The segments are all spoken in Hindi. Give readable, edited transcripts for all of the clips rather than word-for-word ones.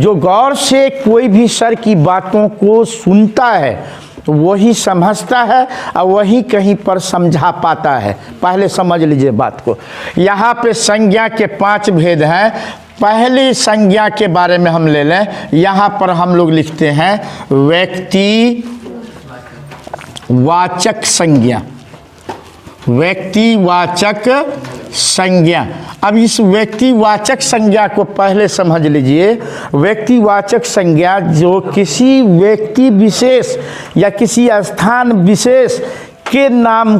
जो गौर से कोई भी सर की बातों को सुनता है तो वही समझता है और वही कहीं पर समझा पाता है। पहले समझ लीजिए बात को। यहाँ पे संज्ञा के 5 भेद हैं। पहली संज्ञा के बारे में हम ले लें। यहाँ पर हम लोग लिखते हैं व्यक्ति वाचक संज्ञा, व्यक्तिवाचक संज्ञा। अब इस व्यक्तिवाचक संज्ञा को पहले समझ लीजिए। व्यक्तिवाचक संज्ञा जो किसी व्यक्ति विशेष या किसी स्थान विशेष के नाम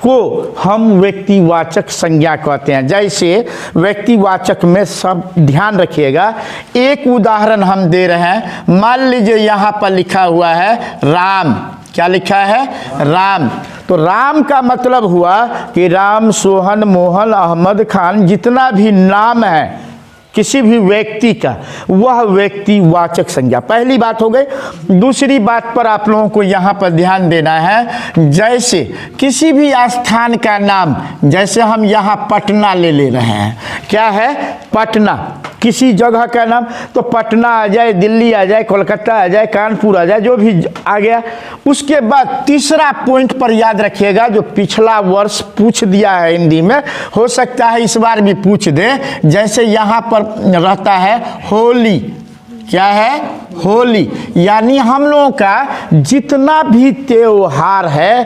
को हम व्यक्तिवाचक संज्ञा कहते हैं। जैसे व्यक्तिवाचक में सब ध्यान रखिएगा। एक उदाहरण हम दे रहे हैं। मान लीजिए यहाँ पर लिखा हुआ है राम। क्या लिखा है? राम। तो राम का मतलब हुआ कि राम, सोहन, मोहन, अहमद खान, जितना भी नाम है किसी भी व्यक्ति का, वह व्यक्तिवाचक संज्ञा। पहली बात हो गई। दूसरी बात पर आप लोगों को यहाँ पर ध्यान देना है। जैसे किसी भी स्थान का नाम, जैसे हम यहाँ पटना ले रहे हैं। क्या है? पटना। किसी जगह का नाम, तो पटना आ जाए, दिल्ली आ जाए, कोलकाता आ जाए, कानपुर आ जाए, जो भी आ गया। उसके बाद तीसरा पॉइंट पर याद रखिएगा, जो पिछला वर्ष पूछ दिया है हिंदी में, हो सकता है इस बार भी पूछ दे। जैसे यहाँ पर रहता है होली। क्या है? होली। यानी हम लोगों का जितना भी त्योहार है,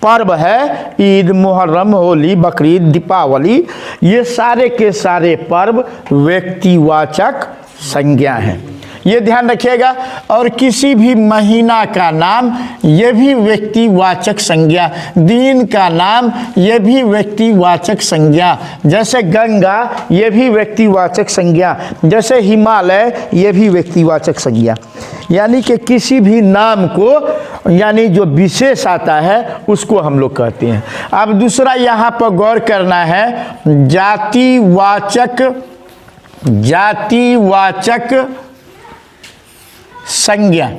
पर्व है, ईद, मुहर्रम, होली, बकरीद, दीपावली, ये सारे के सारे पर्व व्यक्तिवाचक संज्ञा हैं। ये ध्यान रखिएगा। और किसी भी महीना का नाम, ये भी व्यक्तिवाचक संज्ञा। दिन का नाम, ये भी व्यक्तिवाचक संज्ञा। जैसे गंगा, ये भी व्यक्तिवाचक संज्ञा। जैसे हिमालय, ये भी व्यक्तिवाचक संज्ञा। यानी कि किसी भी नाम को, यानी जो विशेष आता है, उसको हम लोग कहते हैं। अब दूसरा यहाँ पर गौर करना है, जातिवाचक संज्ञा।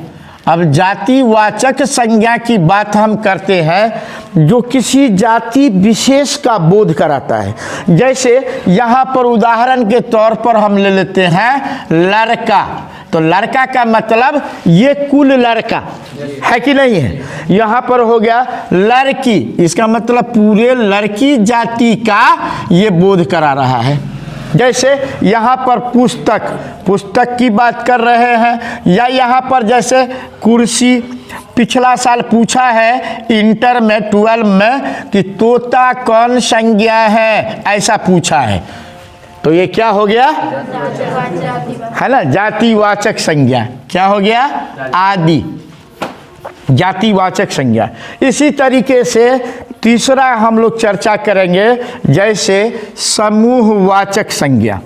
अब जातिवाचक संज्ञा की बात हम करते हैं जो किसी जाति विशेष का बोध कराता है। जैसे यहाँ पर उदाहरण के तौर पर हम ले लेते हैं लड़का। तो लड़का का मतलब ये कुल लड़का है कि नहीं है। यहाँ पर हो गया लड़की, इसका मतलब पूरे लड़की जाति का ये बोध करा रहा है। जैसे यहाँ पर पुस्तक की बात कर रहे हैं, या यहाँ पर जैसे कुर्सी। पिछला साल पूछा है इंटर में 12 में कि तोता कौन संज्ञा है, ऐसा पूछा है। तो ये क्या हो गया? है ना, जातिवाचक संज्ञा। क्या हो गया? आदि, जातिवाचक संज्ञा। इसी तरीके से तीसरा हम लोग चर्चा करेंगे, जैसे समूहवाचक संज्ञा।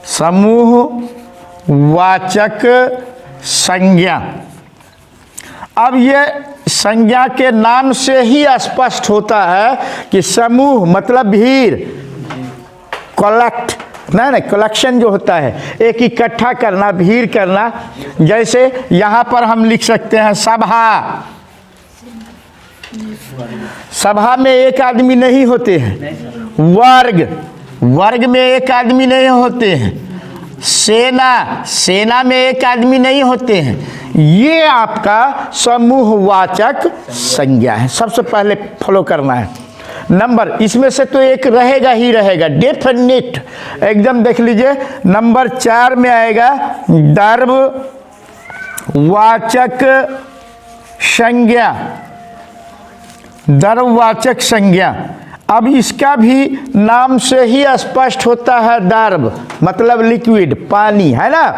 समूहवाचक संज्ञा। अब ये संज्ञा के नाम से ही स्पष्ट होता है कि समूह मतलब भीड़, कलेक्शन जो होता है, एक इकट्ठा करना, भीड़ करना। जैसे यहाँ पर हम लिख सकते हैं सभा। सभा में एक आदमी नहीं होते हैं। वर्ग में एक आदमी नहीं होते हैं। सेना में एक आदमी नहीं होते हैं। ये आपका समूहवाचक संज्ञा है। सबसे पहले फॉलो करना है। नंबर, इसमें से तो एक रहेगा ही रहेगा, डेफिनेट एकदम। देख लीजिए नंबर 4 में आएगा द्रव्यवाचक संज्ञा। द्रव्यवाचक संज्ञा। अब इसका भी नाम से ही स्पष्ट होता है, द्रव मतलब लिक्विड, पानी, है ना।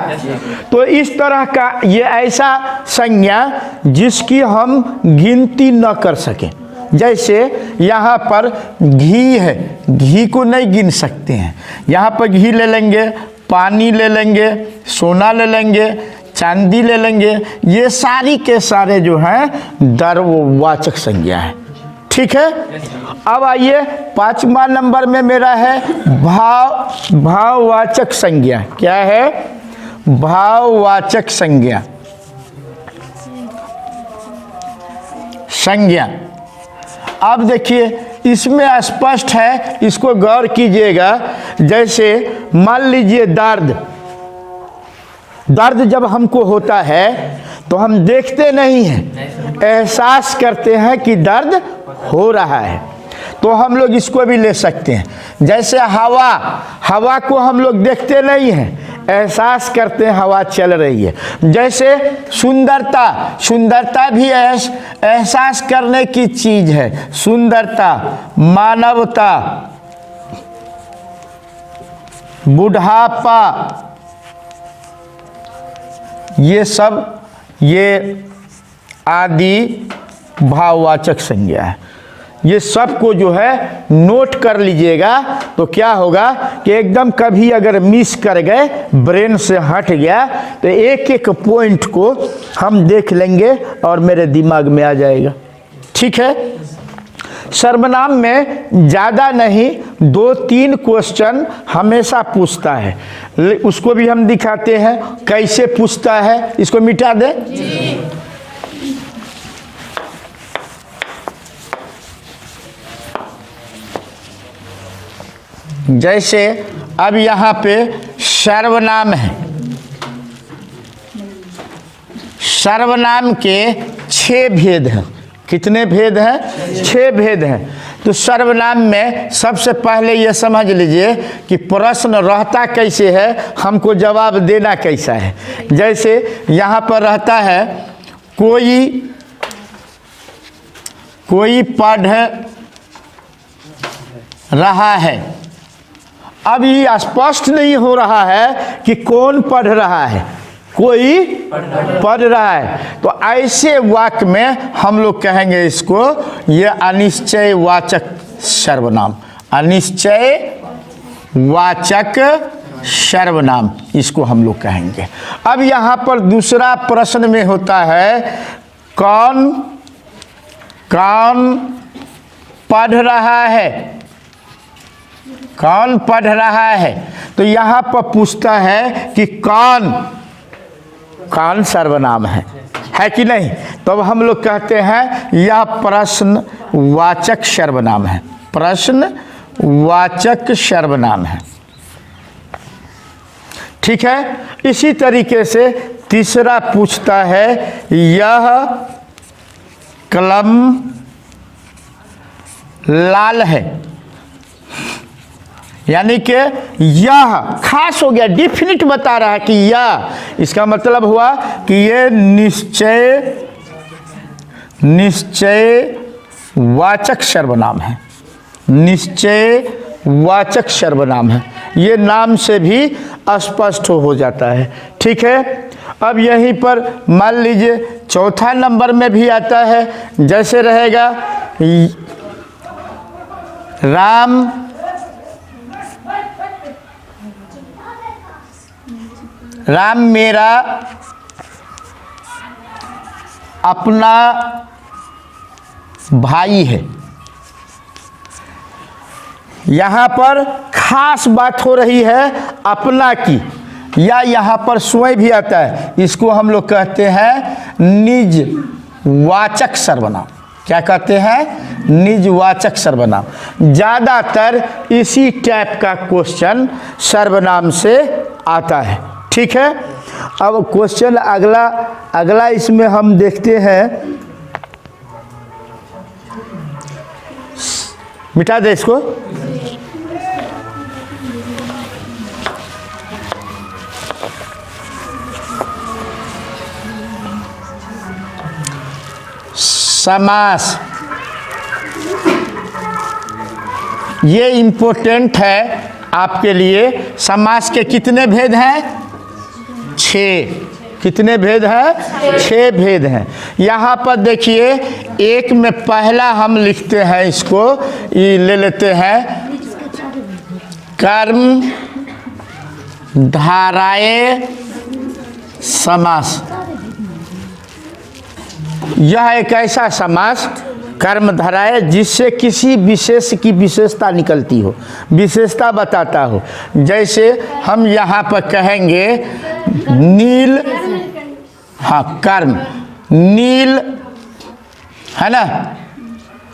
तो इस तरह का ये ऐसा संज्ञा जिसकी हम गिनती न कर सकें। जैसे यहाँ पर घी है, घी को नहीं गिन सकते हैं। यहाँ पर घी ले लेंगे, पानी ले लेंगे, सोना ले लेंगे, चांदी ले लेंगे। ये सारी के सारे जो हैं द्रव्यवाचक संज्ञा है। ठीक है। अब आइए 5वां नंबर में मेरा है भाववाचक संज्ञा। क्या है? भाववाचक संज्ञा। अब देखिए इसमें स्पष्ट है, इसको गौर कीजिएगा। जैसे मान लीजिए दर्द, दर्द जब हमको होता है तो हम देखते नहीं हैं, एहसास करते हैं कि दर्द हो रहा है। तो हम लोग इसको भी ले सकते हैं। जैसे हवा, हवा को हम लोग देखते नहीं हैं, एहसास करते हैं हवा चल रही है। जैसे सुंदरता, सुंदरता भी एहसास करने की चीज़ है। सुंदरता, मानवता, बुढ़ापा, ये सब ये आदि भाववाचक संज्ञा है। ये सब को जो है नोट कर लीजिएगा तो क्या होगा कि एकदम कभी अगर मिस कर गए, ब्रेन से हट गया, तो एक एक पॉइंट को हम देख लेंगे और मेरे दिमाग में आ जाएगा। ठीक है। सर्वनाम में ज़्यादा नहीं 2-3 क्वेश्चन हमेशा पूछता है, उसको भी हम दिखाते हैं कैसे पूछता है। इसको मिटा दे। जैसे अब यहाँ पे सर्वनाम है, सर्वनाम के 6 भेद हैं। कितने भेद हैं? 6 भेद हैं। तो सर्वनाम में सबसे पहले ये समझ लीजिए कि प्रश्न रहता कैसे है, हमको जवाब देना कैसा है। जैसे यहाँ पर रहता है कोई पढ़ रहा है। अब ये स्पष्ट नहीं हो रहा है कि कौन पढ़ रहा है, कोई पढ़ रहा है। तो ऐसे वाक्य में हम लोग कहेंगे इसको, ये अनिश्चय वाचक सर्वनाम, अनिश्चय वाचक सर्वनाम, इसको हम लोग कहेंगे। अब यहाँ पर दूसरा प्रश्न में होता है कौन पढ़ रहा है, कौन पढ़ रहा है। तो यहाँ पर पूछता है कि कौन सर्वनाम है कि नहीं। तो अब हम लोग कहते हैं यह प्रश्न वाचक सर्वनाम है, प्रश्न वाचक सर्वनाम है। ठीक है। इसी तरीके से तीसरा पूछता है यह कलम लाल है, यानी कि यह खास हो गया, डिफिनिट बता रहा है कि यह, इसका मतलब हुआ कि ये निश्चय वाचक सर्वनाम है, निश्चय वाचक सर्वनाम है। ये नाम से भी स्पष्ट हो जाता है। ठीक है। अब यहीं पर मान लीजिए चौथा नंबर में भी आता है, जैसे रहेगा राम मेरा अपना भाई है। यहाँ पर खास बात हो रही है अपना की, या यहाँ पर स्वयं भी आता है, इसको हम लोग कहते हैं निज वाचक सर्वनाम। क्या कहते हैं? निज वाचक सर्वनाम। ज़्यादातर इसी टाइप का क्वेश्चन सर्वनाम से आता है। ठीक है। अब क्वेश्चन अगला इसमें हम देखते हैं, मिटा दे इसको। समास, ये इम्पोर्टेंट है आपके लिए। समास के कितने भेद हैं? 6। कितने भेद हैं? 6 भेद हैं। यहाँ पर देखिए, एक में पहला हम लिखते हैं, इसको ये ले लेते हैं, कर्म धाराए समास। यह एक ऐसा समास कर्म धाराए जिससे किसी विशेष की विशेषता निकलती हो, विशेषता बताता हो। जैसे हम यहाँ पर कहेंगे नील, हाँ कर्म, नील है ना,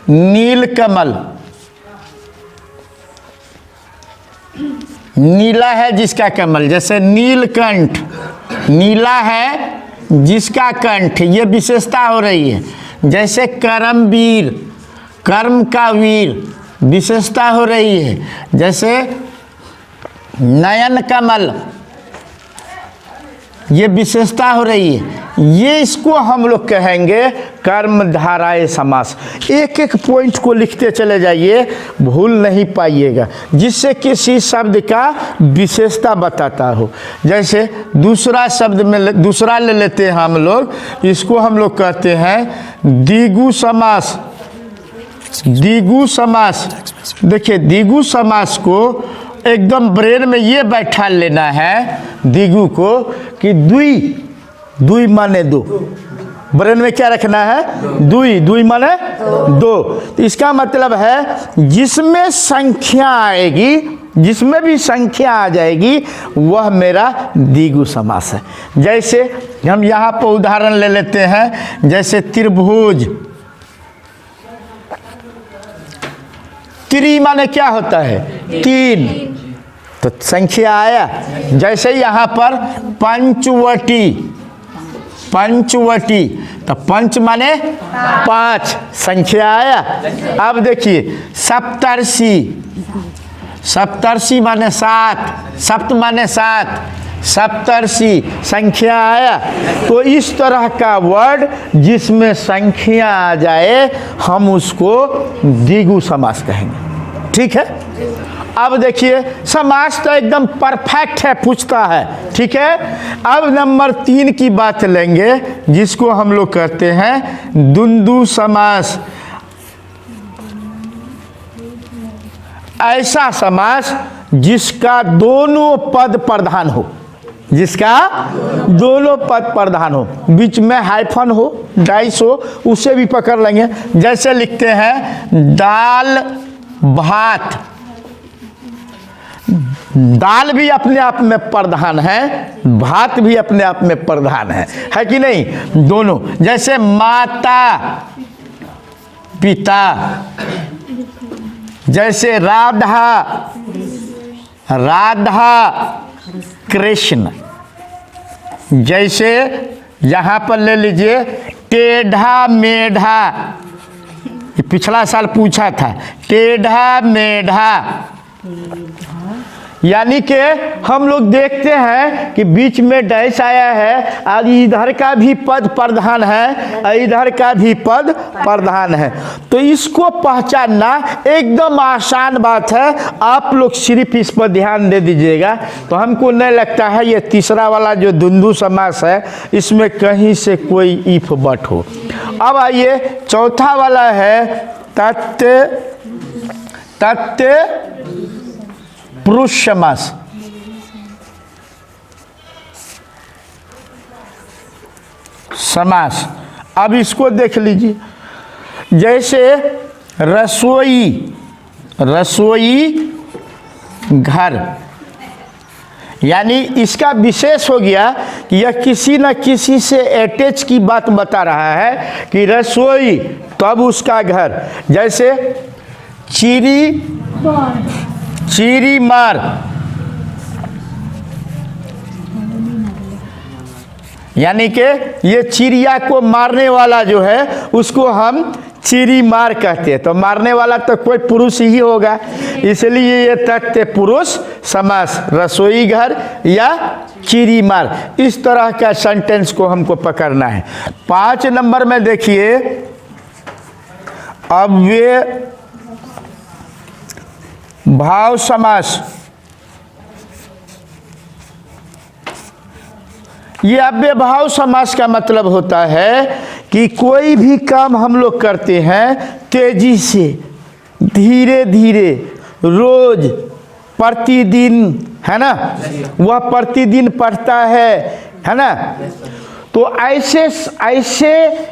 नील कमल, नीला है जिसका कमल, जैसे नीलकंठ नीला है जिसका कंठ, ये विशेषता हो रही है। जैसे कर्मवीर, कर्म का वीर, विशेषता हो रही है। जैसे नयन कमल, ये विशेषता हो रही है। ये इसको हम लोग कहेंगे कर्मधारय समास। एक एक पॉइंट को लिखते चले जाइए, भूल नहीं पाइएगा, जिससे किसी शब्द का विशेषता बताता हो। जैसे दूसरा शब्द में दूसरा ले लेते हैं हम लोग, इसको हम लोग कहते हैं द्विगु समास। द्विगु समास, देखिए द्विगु समास को एकदम ब्रेन में ये बैठा लेना है द्विगु को कि द्वि, द्वि माने दो। ब्रेन में क्या रखना है? द्वि, द्वि माने दो। तो इसका मतलब है जिसमें संख्या आएगी, जिसमें भी संख्या आ जाएगी वह मेरा द्विगु समास है। जैसे हम यहाँ पर उदाहरण ले लेते हैं, जैसे त्रिभुज। त्रि माने क्या होता है? तीन, तो संख्या आया। जैसे यहाँ पर पंचवटी, पंचवटी, तो पंच माने पांच, संख्या आया। अब देखिए सप्तर्षि, सप्तर्षि माने सात, सप्त माने सात, सप्तर्षि, संख्या आया। तो इस तरह का वर्ड जिसमें संख्या आ जाए हम उसको द्विगु समास कहेंगे। ठीक है। अब देखिए समास तो एकदम परफेक्ट है, पूछता है। ठीक है। अब नंबर 3 की बात लेंगे, जिसको हम लोग कहते हैं द्वंद्व समास। ऐसा समास जिसका दोनों पद प्रधान हो, जिसका दोनों पद प्रधान हो, बीच में हाइफन हो, डाइस हो, उसे भी पकड़ लेंगे। जैसे लिखते हैं दाल भात। दाल भी अपने आप में प्रधान है, भात भी अपने आप में प्रधान है कि नहीं? दोनों। जैसे माता पिता, जैसे राधा राधा कृष्ण, जैसे यहाँ पर ले लीजिए टेढ़ा मेढ़ा, ये पिछला साल पूछा था, टेढ़ा मेढ़ा। यानी कि हम लोग देखते हैं कि बीच में डैश आया है और इधर का भी पद प्रधान है और इधर का भी पद प्रधान है। तो इसको पहचानना एकदम आसान बात है, आप लोग सिर्फ इस पर ध्यान दे दीजिएगा। तो हमको नहीं लगता है ये तीसरा वाला जो द्वंद्व समास है इसमें कहीं से कोई इफ बट हो। अब आइए चौथा वाला है तत्व, तत्व पुरुष समास। समास अब इसको देख लीजिए। जैसे रसोई, रसोई घर, यानी इसका विशेष हो गया कि यह किसी न किसी से अटैच की बात बता रहा है कि रसोई तब उसका घर। जैसे चीरी, चीरी मार, यानी कि ये चिड़िया को मारने वाला जो है उसको हम चीरी मार कहते हैं। तो मारने वाला तो कोई पुरुष ही होगा, इसलिए ये तथ्य पुरुष समास, रसोई घर या चीरी मार, इस तरह का सेंटेंस को हमको पकड़ना है। 5 नंबर में देखिए अव्यय भाव समास। ये अव्यय भाव समास का मतलब होता है कि कोई भी काम हम लोग करते हैं तेजी से, धीरे धीरे, रोज, प्रतिदिन, है ना, वह प्रतिदिन पढ़ता है ना। तो ऐसे ऐसे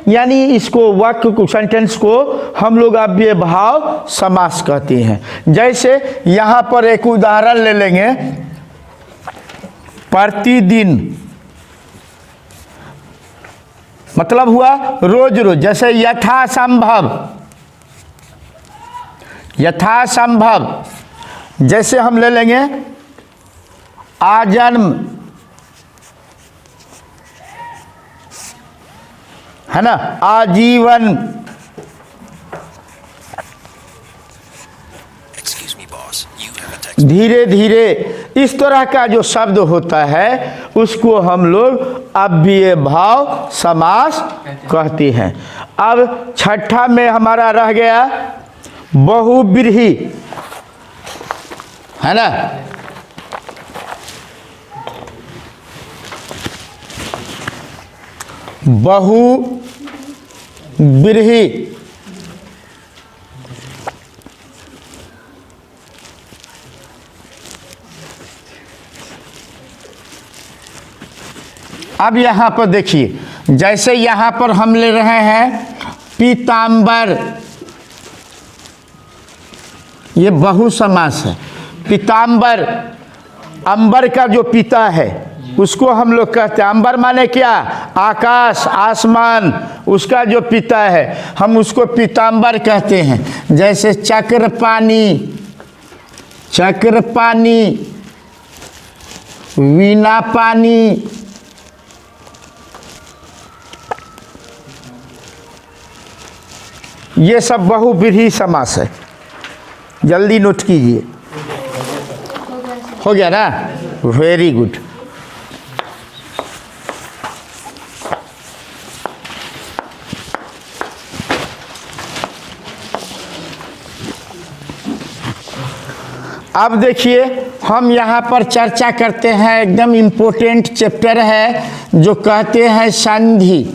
यानी इसको वाक्य को, सेंटेंस को हम लोग अव्यय भाव समास कहते हैं। जैसे यहाँ पर एक उदाहरण ले लेंगे, प्रतिदिन मतलब हुआ रोज रोज। जैसे यथासंभव, यथासंभव। जैसे हम ले लेंगे आजन्म, है ना, आजीवन। धीरे धीरे, इस तरह का जो शब्द होता है उसको हम लोग अव्यय भाव समास कहते हैं। अब छठा में हमारा रह गया बहुव्रीहि, है ना। बहुव्रीहि, अब यहाँ पर देखिए, जैसे यहाँ पर हम ले रहे हैं पीताम्बर, ये बहु समास है। पीताम्बर, अंबर का जो पिता है उसको हम लोग कहते हैं। अंबर माने क्या? आकाश, आसमान, उसका जो पिता है हम उसको पीताम्बर कहते हैं। जैसे चक्रपाणी, चक्रपाणी, वीणा पानी, ये सब बहुव्रीहि समास है। जल्दी नोट कीजिए। हो गया ना? Very good. अब देखिए, हम यहाँ पर चर्चा करते हैं, एकदम इम्पोर्टेंट चैप्टर है जो कहते हैं संधि।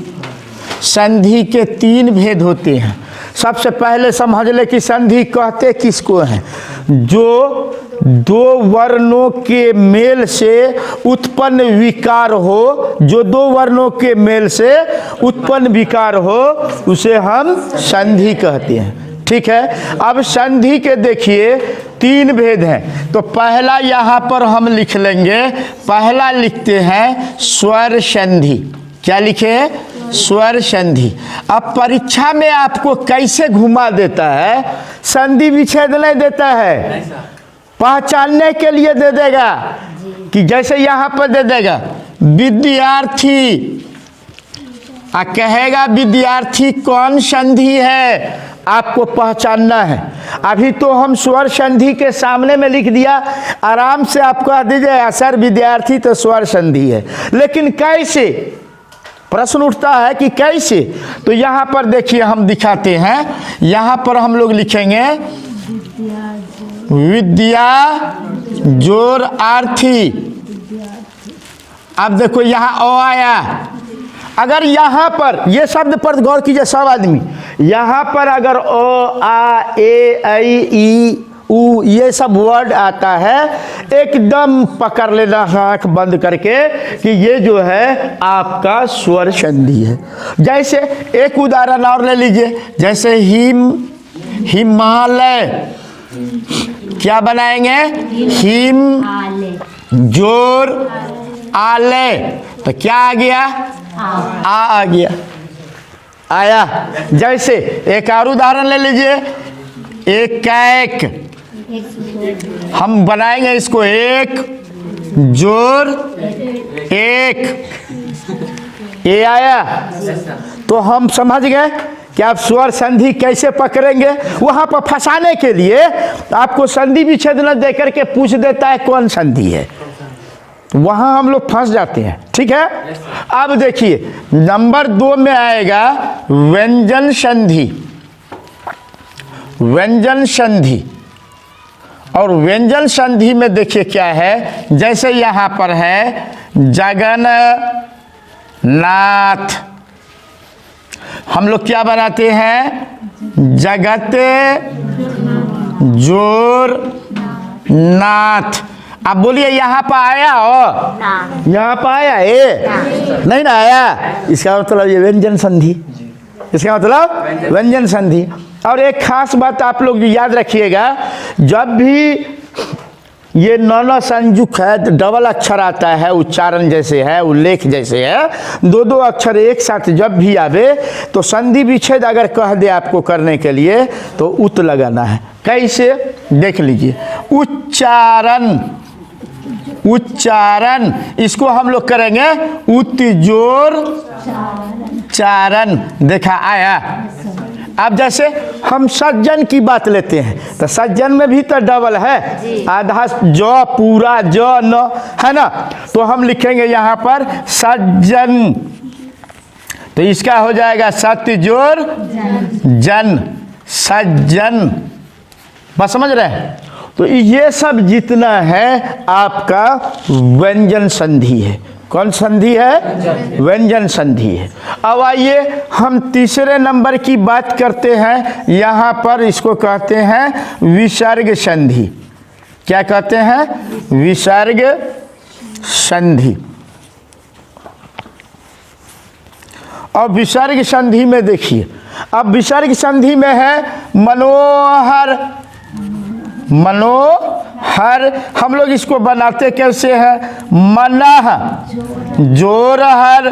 संधि के 3 भेद होते हैं। सबसे पहले समझ ले कि संधि कहते किसको हैं? जो दो वर्णों के मेल से उत्पन्न विकार हो, जो दो वर्णों के मेल से उत्पन्न विकार हो उसे हम संधि कहते हैं। ठीक है। अब संधि के देखिए 3 भेद हैं। तो पहला यहाँ पर हम लिख लेंगे, पहला लिखते हैं स्वर संधि। क्या लिखे? स्वर संधि। अब परीक्षा में आपको कैसे घुमा देता है, संधि विच्छेद नहीं देता है, पहचानने के लिए दे देगा कि जैसे यहाँ पर दे देगा विद्यार्थी, कहेगा विद्यार्थी कौन संधि है, आपको पहचानना है। अभी तो हम स्वर संधि के सामने में लिख दिया, आराम से आप कह दीजिए सर विद्यार्थी तो स्वर संधि है, लेकिन कैसे? प्रश्न उठता है कि कैसे। तो यहाँ पर देखिए हम दिखाते हैं। यहाँ पर हम लोग लिखेंगे विद्या जोर आर्थी। अब देखो यहाँ ओ आया। अगर यहाँ पर ये शब्द पर गौर कीजिए सब आदमी, यहाँ पर अगर ओ आ ए ऐ ई उ ये सब वर्ड आता है, एकदम पकड़ लेना आँख बंद करके कि ये जो है आपका स्वर संधि है। जैसे एक उदाहरण और ले लीजिए, जैसे हिमालय, क्या बनाएंगे? हिम जोर आले, तो क्या आ गया? आ गया, आया। जैसे एक और उदाहरण ले लीजिए, एक कैक, हम बनाएंगे इसको एक जोर एक, ये आया। तो हम समझ गए कि आप स्वर संधि कैसे पकड़ेंगे। वहां पर फंसाने के लिए आपको संधि विच्छेद न दे करके पूछ देता है कौन संधि है, तो वहां हम लोग फंस जाते हैं। ठीक है। अब देखिए नंबर 2 में आएगा व्यंजन संधि। व्यंजन संधि, और व्यंजन संधि में देखिए क्या है, जैसे यहाँ पर है जगन्नाथ, हम लोग क्या बनाते हैं? जगत जोर नाथ। अब बोलिए यहाँ पर आया हो, यहाँ पर आया नहीं ना आया, इसका मतलब ये व्यंजन संधि, इसका मतलब व्यंजन संधि। और एक खास बात आप लोग याद रखिएगा, जब भी ये न संयुक्त है तो डबल अक्षर आता है, उच्चारण जैसे है, उल्लेख जैसे है, 2 अक्षर एक साथ जब भी आवे तो संधि विच्छेद अगर कह दे आपको करने के लिए तो उत लगाना है। कैसे? देख लीजिए, उच्चारण, उच्चारण, इसको हम लोग करेंगे उत्जोर चारण। देखा आया। अब जैसे हम सज्जन की बात लेते हैं तो सज्जन में भी तो डबल है, आधा जो पूरा जो न, है ना। तो हम लिखेंगे यहाँ पर सज्जन, तो इसका हो जाएगा सत्य जोर जन, सज्जन। बस समझ रहे हैं। तो ये सब जितना है आपका व्यंजन संधि है। कौन संधि है? व्यंजन संधि है। अब आइए हम तीसरे नंबर की बात करते हैं। यहाँ पर इसको कहते हैं विसर्ग संधि। क्या कहते हैं? विसर्ग संधि। और विसर्ग संधि में देखिए, अब विसर्ग संधि में है मनोहर। मनोहर हम लोग इसको बनाते कैसे हैं? मनः जोरहर।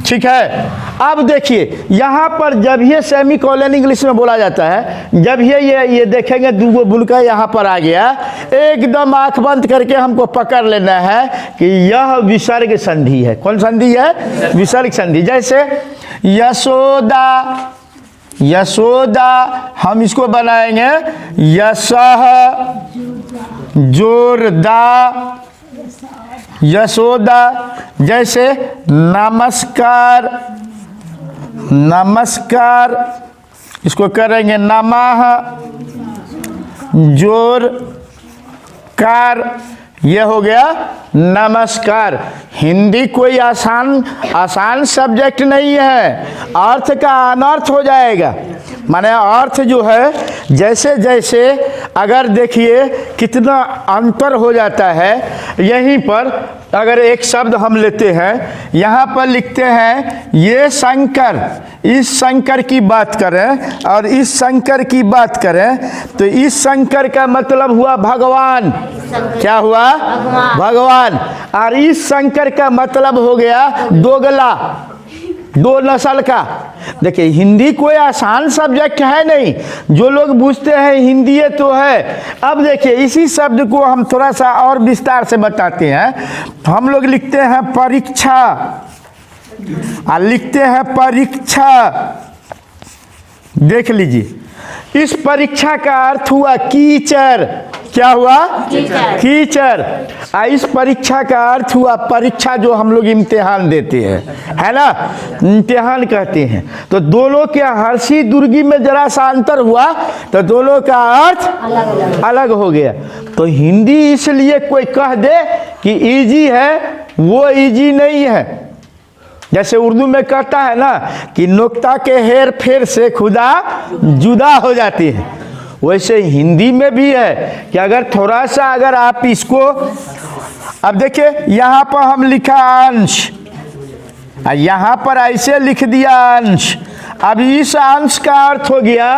ठीक है। अब देखिए यहाँ पर जब ये सेमी कोलन इंग्लिश में बोला जाता है, जब ये देखेंगे दूगो बुलका यहाँ पर आ गया, एकदम आंख बंद करके हमको पकड़ लेना है कि यह विसर्ग संधि है। कौन संधि है? विसर्ग संधि। जैसे यशोदा, यशोदा हम इसको बनाएंगे यशः जोरदा, यशोदा। जैसे नमस्कार, नमस्कार इसको करेंगे नमः जोर कार, ये हो गया नमस्कार। हिंदी कोई आसान सब्जेक्ट नहीं है, अर्थ का अनर्थ हो जाएगा। माने अर्थ जो है जैसे जैसे अगर देखिए कितना अंतर हो जाता है। यहीं पर अगर एक शब्द हम लेते हैं, यहाँ पर लिखते हैं ये शंकर, इस शंकर की बात करें और इस शंकर की बात करें तो इस शंकर का मतलब हुआ भगवान। क्या हुआ? भगवान। और इस शंकर का मतलब हो गया दोगला, दो नस्ल का। देखिए हिंदी कोई आसान सब्जेक्ट है नहीं, जो लोग पूछते हैं हिंदी ये तो है। अब देखिए इसी शब्द को हम थोड़ा सा और विस्तार से बताते हैं। हम लोग लिखते हैं परीक्षा और लिखते हैं परीक्षा। देख लीजिए इस परीक्षा का अर्थ हुआ कीचड़। क्या हुआ? कीचड़। इस परीक्षा का अर्थ हुआ परीक्षा, जो हम लोग इम्तिहान देते हैं, है ना, इम्तिहान कहते हैं। तो दोनों के हर्षी दुर्गी में जरा सा अंतर हुआ तो दोनों का अर्थ अलग हो गया। तो हिंदी इसलिए कोई कह दे कि इजी है, वो इजी नहीं है। जैसे उर्दू में कहता है ना कि नुक्ता के हेर फेर से खुदा जुदा हो जाती है, वैसे हिंदी में भी है कि अगर थोड़ा सा अगर आप इसको, अब देखिए यहाँ पर हम लिखा अंश, यहाँ पर ऐसे लिख दिया अंश। अब इस अंश का अर्थ हो गया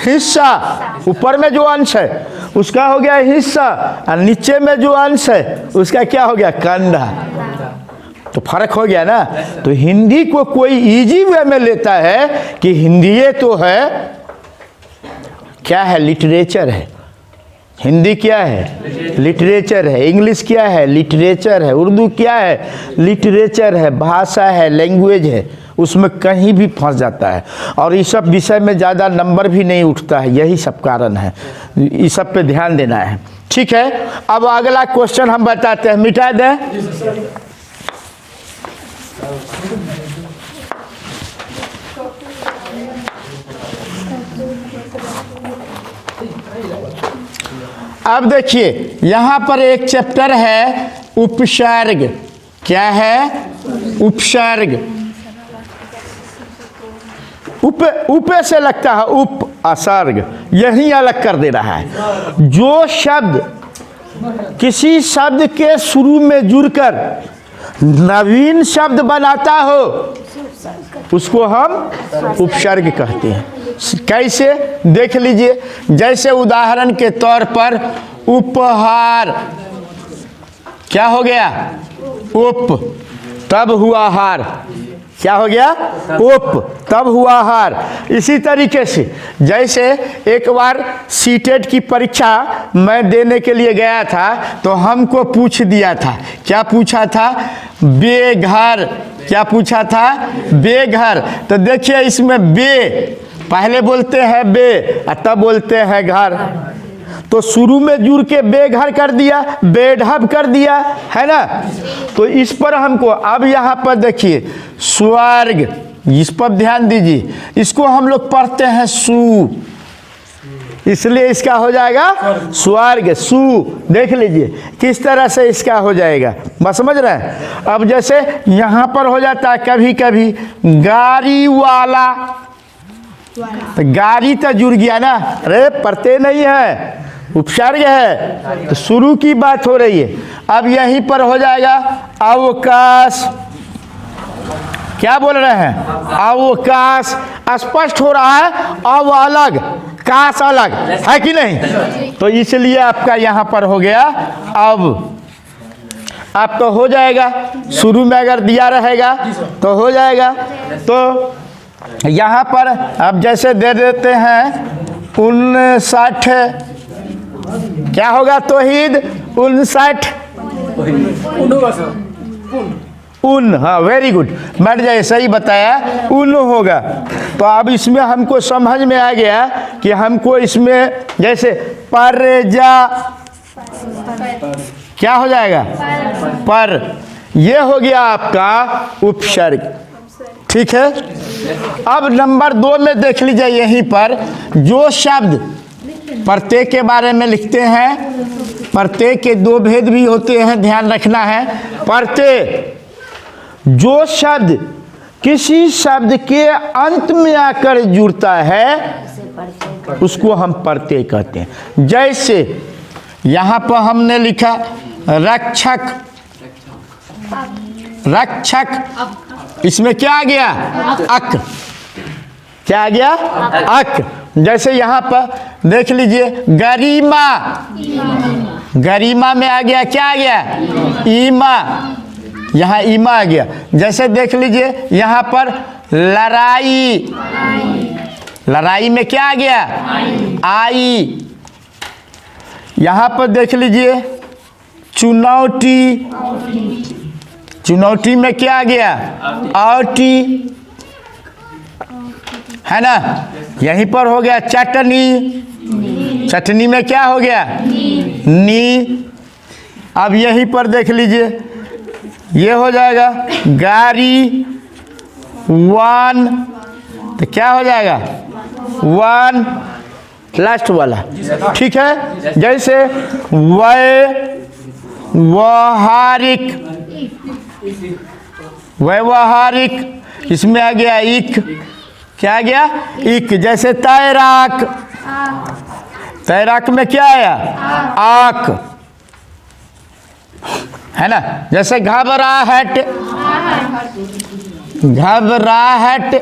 हिस्सा। ऊपर में जो अंश है उसका हो गया हिस्सा, और नीचे में जो अंश है उसका क्या हो गया? कंधा। तो फर्क हो गया ना। तो हिंदी को कोई इजी वे में लेता है कि हिंदी ये तो है, क्या है? लिटरेचर है। हिंदी क्या है? लिटरेचर है। इंग्लिश क्या है? लिटरेचर है। उर्दू क्या है? लिटरेचर है, भाषा है, लैंग्वेज है। उसमें कहीं भी फंस जाता है और इस सब विषय में ज़्यादा नंबर भी नहीं उठता है। यही सब कारण है, इस सब पे ध्यान देना है। ठीक है। अब अगला क्वेश्चन हम बताते हैं, मिटा दें। अब देखिए यहाँ पर एक चैप्टर है उपसर्ग। क्या है? उपसर्ग। उपे से लगता है उप असर्ग, यही अलग कर दे रहा है। जो शब्द किसी शब्द के शुरू में जुड़कर नवीन शब्द बनाता हो उसको हम उपसर्ग कहते हैं। कैसे? देख लीजिए। जैसे उदाहरण के तौर पर उपहार, क्या हो गया? उप, तब हुआ हार। क्या हो गया? उप, तब हुआ हार। इसी तरीके से जैसे एक बार सीटेट की परीक्षा मैं देने के लिए गया था तो हमको पूछ दिया था, क्या पूछा था? बेघर। क्या पूछा था? बेघर। तो देखिए इसमें बे पहले बोलते हैं बे और तब बोलते हैं घर, तो शुरू में जुड़ के बेघर कर दिया, बेढब कर दिया, है ना। तो इस पर हमको अब यहाँ पर देखिए स्वर्ग, इस पर ध्यान दीजिए, इसको हम लोग पढ़ते हैं सु, इसलिए इसका हो जाएगा स्वर्ग, सु। देख लीजिए किस तरह से इसका हो जाएगा, बस समझ रहे हैं। अब जैसे यहाँ पर हो जाता है कभी कभी गाड़ी वाला, तो गाड़ी तो जुड़ गया ना, अरे पढ़ते नहीं है, उपसर्ग है, तो शुरू की बात हो रही है। अब यहीं पर हो जाएगा अवकाश। क्या बोल रहे हैं? अवकाश। स्पष्ट हो रहा है, अव अलग, काश अलग, है कि नहीं? तो इसलिए आपका यहाँ पर हो गया अब। आप तो हो जाएगा, शुरू में अगर दिया रहेगा तो हो जाएगा। तो यहाँ पर अब जैसे दे देते हैं 59, क्या होगा तौहीद? 59 उन, हाँ वेरी गुड, बैठ जाइए, सही बताया, उन होगा। तो अब इसमें हमको समझ में आ गया कि हमको इसमें जैसे परजा, क्या हो जाएगा? पर, ये हो गया आपका उपसर्ग, ठीक है। अब नंबर 2 में देख लीजिए, यहीं पर जो शब्द प्रत्यय के बारे में लिखते हैं, प्रत्यय के 2 भेद भी होते हैं, ध्यान रखना है। प्रत्यय, जो शब्द किसी शब्द के अंत में आकर जुड़ता है उसको हम प्रत्यय कहते हैं। जैसे यहाँ पर हमने लिखा रक्षक, रक्षक, इसमें क्या आ गया? अक। क्या आ गया? अक। जैसे यहाँ पर देख लीजिए गरिमा, गरिमा में आ गया, क्या आ गया? ईमा, यहाँ ईमा आ गया। जैसे देख लीजिए यहाँ पर लड़ाई, लड़ाई में क्या आ गया? आई। यहाँ पर देख लीजिए चुनौती, चुनौती में क्या आ गया? औटी, है ना। यहीं पर हो गया चटनी, चटनी में क्या हो गया? नी। अब यहीं पर देख लीजिए ये हो जाएगा गाड़ी, वन, तो क्या हो जाएगा? वन, लास्ट वाला, ठीक है। जैसे व्यवहारिक, व्यवहारिक, इसमें आ गया इक, क्या आ गया? इक। जैसे तैराक, तैराक में क्या आया? आक, है ना। जैसे घबराहट, घबराहट,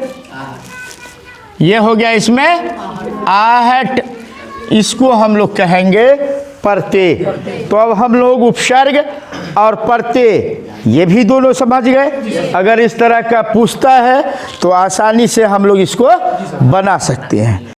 ये हो गया इसमें आहट, इसको हम लोग कहेंगे प्रत्यय। तो अब हम लोग उपसर्ग और प्रत्यय ये भी दोनों समझ गए। अगर इस तरह का पूछता है तो आसानी से हम लोग इसको बना सकते हैं।